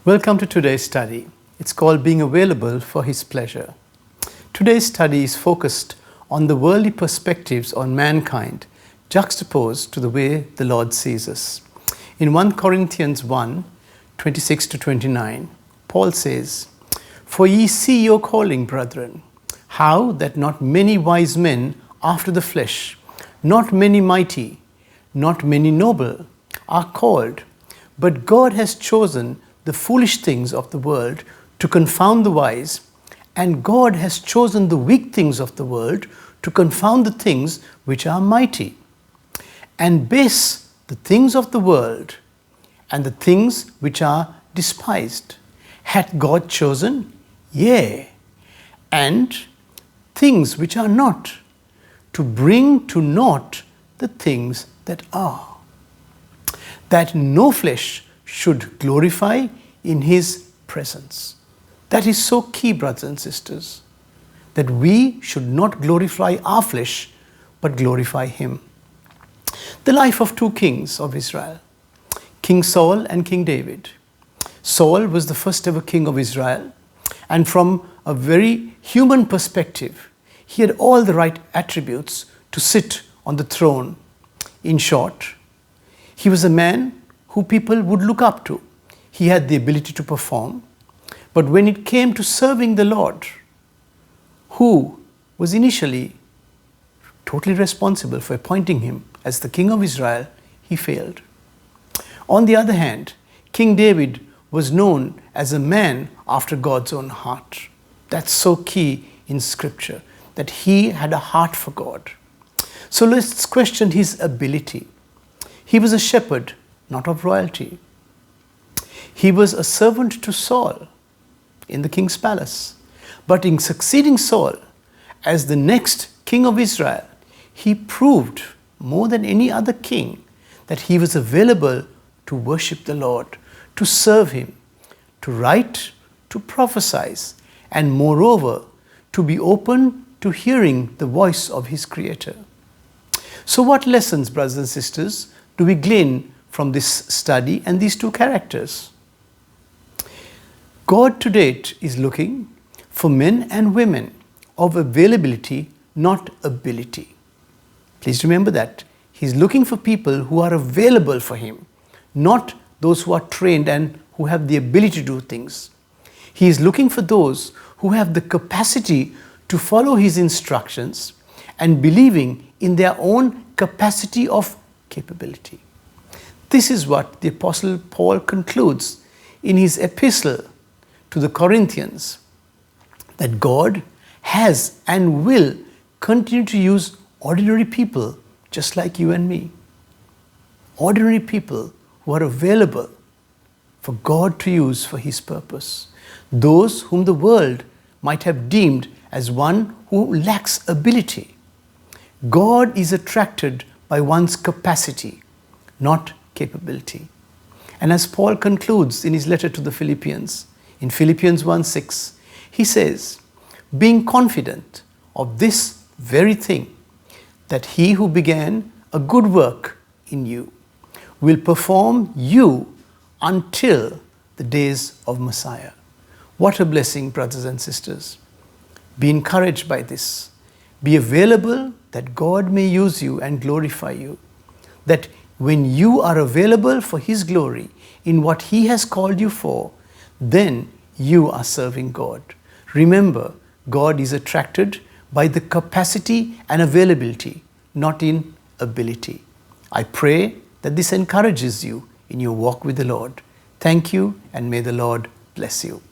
Welcome to today's study. It's called Being Available for His Pleasure. Today's study is focused on the worldly perspectives on mankind, juxtaposed to the way the Lord sees us. In 1 Corinthians 1, 26-29, Paul says, "For ye see your calling, brethren, how that not many wise men after the flesh, not many mighty, not many noble, are called, but God has chosen the foolish things of the world to confound the wise, and God has chosen the weak things of the world to confound the things which are mighty, and base the things of the world and the things which are despised. Hath God chosen? Yea, and things which are not, to bring to naught the things that are, that no flesh should glorify in His presence." That is so key, brothers and sisters, that we should not glorify our flesh, but glorify Him. The life of two kings of Israel, King Saul and King David. Saul was the first ever king of Israel, and from a very human perspective, he had all the right attributes to sit on the throne. In short, he was a man who people would look up to. He had the ability to perform. But when it came to serving the Lord, who was initially totally responsible for appointing him as the king of Israel, he failed. On the other hand, King David was known as a man after God's own heart. That's so key in Scripture, that he had a heart for God. So let's question his ability. He was a shepherd, not of royalty. He was a servant to Saul in the king's palace. But in succeeding Saul as the next king of Israel, he proved more than any other king that he was available to worship the Lord, to serve Him, to write, to prophesy, and moreover, to be open to hearing the voice of his Creator. So what lessons, brothers and sisters, do we glean from this study and these two characters? God to date is looking for men and women of availability, not ability. Please remember that. He's looking for people who are available for Him, not those who are trained and who have the ability to do things. He is looking for those who have the capacity to follow His instructions and believing in their own capacity of capability. This is what the Apostle Paul concludes in his epistle to the Corinthians, that God has and will continue to use ordinary people just like you and me. Ordinary people who are available for God to use for His purpose. Those whom the world might have deemed as one who lacks ability. God is attracted by one's capacity, not capability. And as Paul concludes in his letter to the Philippians, in Philippians 1:6, he says, "Being confident of this very thing, that He who began a good work in you will perform you until the days of Messiah." What a blessing, brothers and sisters. Be encouraged by this. Be available that God may use you and glorify you. That when you are available for His glory in what He has called you for, then you are serving God. Remember, God is attracted by the capacity and availability, not in ability. I pray that this encourages you in your walk with the Lord. Thank you, and may the Lord bless you.